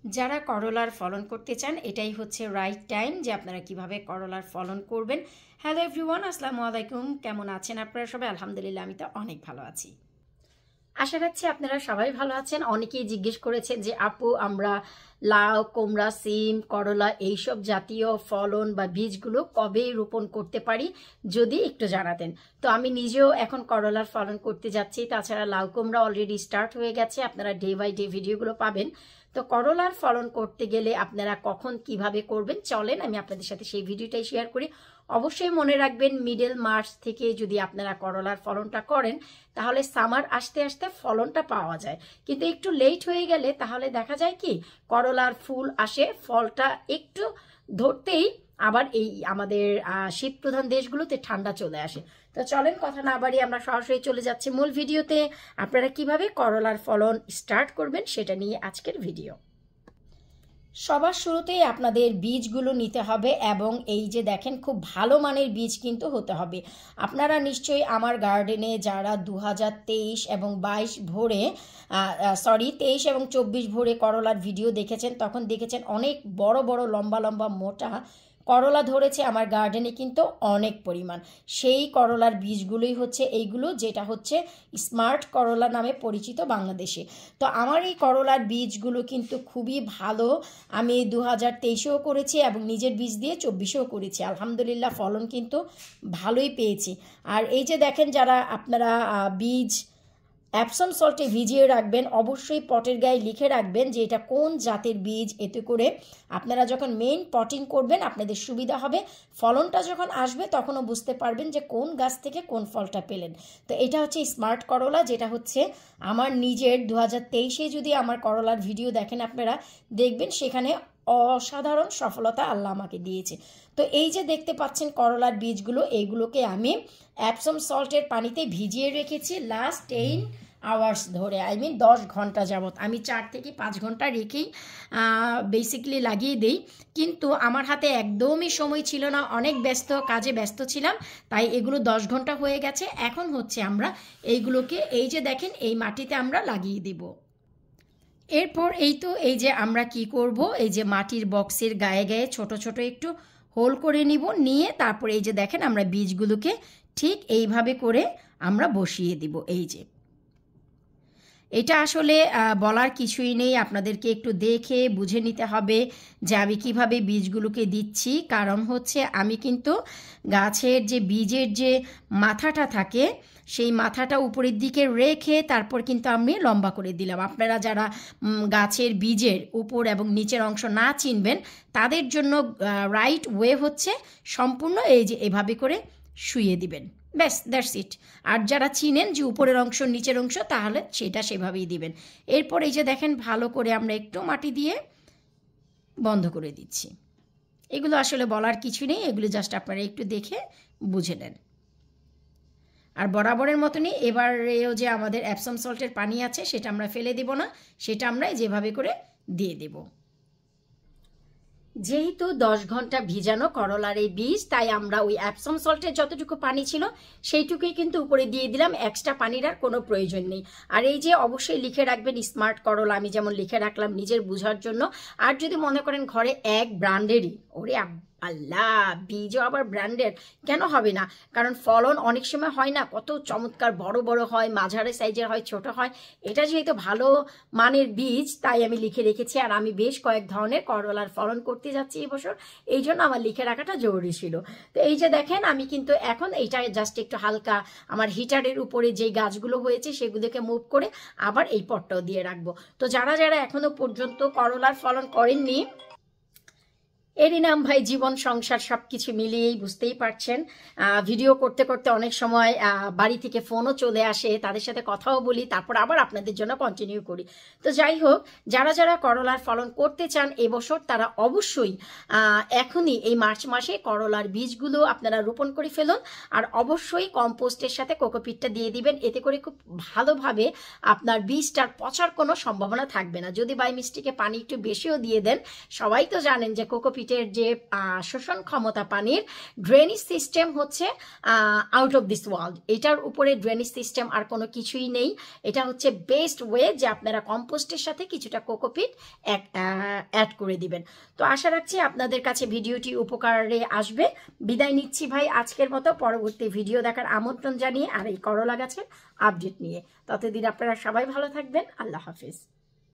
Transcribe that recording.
যারা করলার ফলন করতে চান এটাই হচ্ছে রাইট টাইম যে আপনারা কিভাবে করলার ফলন করবেন। হ্যালো এভরিওয়ান, আসসালামু আলাইকুম। কেমন আছেন আপনারা সবাই? আলহামদুলিল্লাহ, আমি তো অনেক ভালো আছি। আশা রাখছি আপনারা সবাই ভালো আছেন। অনেকেই জিজ্ঞেস করেছেন যে আপু, আমরা লাউ, কুমড়া, সিম, করলা এইসব জাতীয় ফলন বা বীজগুলো কবে রোপণ করতে পারি, যদি একটু জানাতেন। তো আমি নিজেও এখন করলার ফলন করতে যাচ্ছি। তাছাড়া লাউ, কুমড়া অলরেডি স্টার্ট হয়ে গেছে, আপনারা ডে বাই ডে ভিডিওগুলো পাবেন। তো করলার ফলন করতে গেলে আপনারা কখন কিভাবে করবেন, চলেন আমি আপনাদের সাথে সেই ভিডিওটাই শেয়ার করি। অবশ্যই মনে রাখবেন, মিডল মার্চ থেকে যদি আপনারা করলার ফলনটা করেন তাহলে সামার আসতে আসতে ফলনটা পাওয়া যায়। কিন্তু একটু লেট হয়ে গেলে তাহলে দেখা যায় কি, করলার ফুল আসে, ফলটা একটু ধরতেই আবার এই আমাদের শীত প্রধান দেশগুলোতে ঠান্ডা চলে আসে। তো চলেন কথা না বাড়িয়ে আমরা সরাসরি চলে যাচ্ছি মূল ভিডিওতে। আপনারা কিভাবে করলার ফলন স্টার্ট করবেন সেটা নিয়ে আজকের ভিডিও। সবার শুরুতেই আপনাদের বীজগুলো নিতে হবে, এবং এই যে দেখেন, খুব ভালো মানের বীজ কিন্তু হতে হবে। আপনারা নিশ্চয়ই আমার গার্ডেনে যারা 2023 এবং 22 ভরে 23 এবং 24 ভরে করলার ভিডিও দেখেছেন, তখন দেখেছেন অনেক বড় বড় লম্বা লম্বা মোটা করলা ধরেছে আমার গার্ডেনে, কিন্তু অনেক পরিমাণ। সেই করলার বীজগুলোই হচ্ছে এইগুলো, যেটা হচ্ছে স্মার্ট করলা নামে পরিচিত বাংলাদেশে। তো আমার এই করলার বীজগুলো কিন্তু খুবই ভালো। আমি 2023-এও করেছি এবং নিজের বীজ দিয়ে 24-এও করেছি। আলহামদুলিল্লাহ ফলন কিন্তু ভালোই পেয়েছি। আর এই যে দেখেন, যারা আপনারা বীজ অ্যাপসম সল্টে ভিজিয়ে রাখবেন, অবশ্যই পটের গায়ে লিখে রাখবেন যে এটা কোন জাতের বীজ। এতে করে আপনারা যখন মেইন পটিং করবেন আপনাদের সুবিধা হবে। ফলনটা যখন আসবে তখনও বুঝতে পারবেন যে কোন গাছ থেকে কোন ফলটা পেলেন। তো এটা হচ্ছে স্মার্ট করলা, যেটা হচ্ছে আমার নিজের 2023-এ যদি আমার করলার ভিডিও দেখেন আপনারা দেখবেন সেখানে অসাধারণ সফলতা আল্লাহ আমাকে দিয়েছে। তো এই যে দেখতে পাচ্ছেন করলার বীজগুলো, এইগুলোকে আমি অ্যাপসম সল্টের পানিতে ভিজিয়ে রেখেছি লাস্ট 10 আওয়ার্স ধরে, 10 ঘন্টা যাবত। আমি 4 থেকে 5 ঘন্টা রেখেই বেসিক্যালি লাগিয়ে দিই, কিন্তু আমার হাতে একদমই সময় ছিল না, অনেক কাজে ব্যস্ত ছিলাম, তাই এগুলো 10 ঘন্টা হয়ে গেছে। এখন হচ্ছে আমরা এইগুলোকে এই যে দেখেন এই মাটিতে আমরা লাগিয়ে দেব। এরপর এই যে আমরা কি করব, এই যে মাটির বক্সের গায়ে গায়ে ছোট ছোট একটু হোল করে নিয়ে তারপরে এই যে দেখেন আমরা বীজগুলোকে ঠিক এইভাবে করে আমরা বসিয়ে দিব। এই যে এটা আসলে বলার কিছুই নেই, আপনাদেরকে একটু দেখে বুঝে নিতে হবে যে আমি কিভাবে বীজগুলোকে দিচ্ছি। কারণ হচ্ছে আমি কিন্তু গাছের যে বীজের যে মাথাটা থাকে সেই মাথাটা উপরের দিকে রেখে তারপর কিন্তু আমি লম্বা করে দিলাম। আপনারা যারা গাছের বীজের উপর এবং নিচের অংশ না চিনবেন তাদের জন্য রাইট ওয়ে হচ্ছে সম্পূর্ণ এই যে এভাবে করে শুইয়ে দিবেন, ব্যাস, দ্যাটস ইট। আর যারা চিনেন যে উপরের অংশ নিচের অংশ, তাহলে সেটা সেভাবেই দিবেন। এরপর এই যে দেখেন ভালো করে আমরা একটু মাটি দিয়ে বন্ধ করে দিচ্ছি। এগুলো আসলে বলার কিছু নেই, এগুলো জাস্ট আপনারা একটু দেখে বুঝে নেন। আর বরাবরের মতনই এবারেও যে আমাদের অ্যাপসম সল্টের পানি আছে সেটা আমরা ফেলে দেব না, সেটা আমরা যেভাবে করে দিয়ে দেব। যেহেতু 10 ঘন্টা ভিজানো করলার এই বীজ, তাই আমরা ওই অ্যাপসম সল্টের যতটুকু পানি ছিল সেইটুকুই কিন্তু উপরে দিয়ে দিলাম, এক্সট্রা পানির আর কোনো প্রয়োজন নেই। আর এই যে অবশ্যই লিখে রাখবেন স্মার্ট করলা, আমি যেমন লিখে রাখলাম নিজের বোঝার জন্য। আর যদি মনে করেন ঘরে এক ব্র্যান্ডেরই, ওরে আল্লাহ, বীজও আবার ব্র্যান্ডের কেন হবে না? কারণ ফলন অনেক সময় হয় না, কত চমৎকার বড় বড় হয়, মাঝারি সাইজের হয়, ছোট হয়। এটা যেহেতু ভালো মানের বীজ তাই আমি লিখে রেখেছি। আর আমি বেশ কয়েক ধরনের করলার ফলন করতে যাচ্ছি এবছর, এই জন্য আমার লিখে রাখাটা জরুরি ছিল। তো এই যে দেখেন আমি কিন্তু এখন এইটা জাস্ট একটু হালকা আমার হিটারের উপরে যে গাছগুলো হয়েছে সেগুলোকে মুভ করে আবার এই পটটাও দিয়ে রাখবো। তো যারা যারা এখনো পর্যন্ত করলার ফলন করেননি, এরই নাম ভাই জীবন সংসার, সব কিছু মিলিয়েই বুঝতেই পারছেন। ভিডিও করতে করতে অনেক সময় বাড়ি থেকে ফোনও চলে আসে, তাদের সাথে কথাও বলি, তারপর আবার আপনাদের জন্য কন্টিনিউ করি। তো যাই হোক, যারা যারা করলার ফলন করতে চান এবছর, তারা অবশ্যই এখনই এই মার্চ মাসে করলার বীজগুলো আপনারা রোপণ করে ফেলুন। আর অবশ্যই কম্পোস্টের সাথে কোকোপিটটা দিয়ে দিবেন, এতে করে খুব ভালোভাবে আপনার বীজটার পচার কোনো সম্ভাবনা থাকবে না। যদি বাই মিস্টেকে পানি একটু বেশিও দিয়ে দেন, সবাই তো জানেন যে কোকোপিট কোকোপিটের যে শোষণ ক্ষমতা পানির ড্রেনেজ সিস্টেম হচ্ছে আউট অফ দিস ওয়ার্ল্ড। এটার উপরে ড্রেনেজ সিস্টেম আর কোনো কিছুই নেই। এটা হচ্ছে বেস্ট ওয়ে যে আপনারা কম্পোস্টের সাথে কিছুটা কোকোপিট অ্যাড করে দিবেন। তো আশা রাখছি আপনাদের কাছে ভিডিওটি উপকারে আসবে। বিদায় নিচ্ছি ভাই আজকের মতো, পরবর্তী ভিডিও দেখার আমন্ত্রণ জানিয়ে আর এই করলা গাছের আপডেট নিয়ে। ততদিন আপনারা সবাই ভালো থাকবেন। আল্লাহ হাফিজ।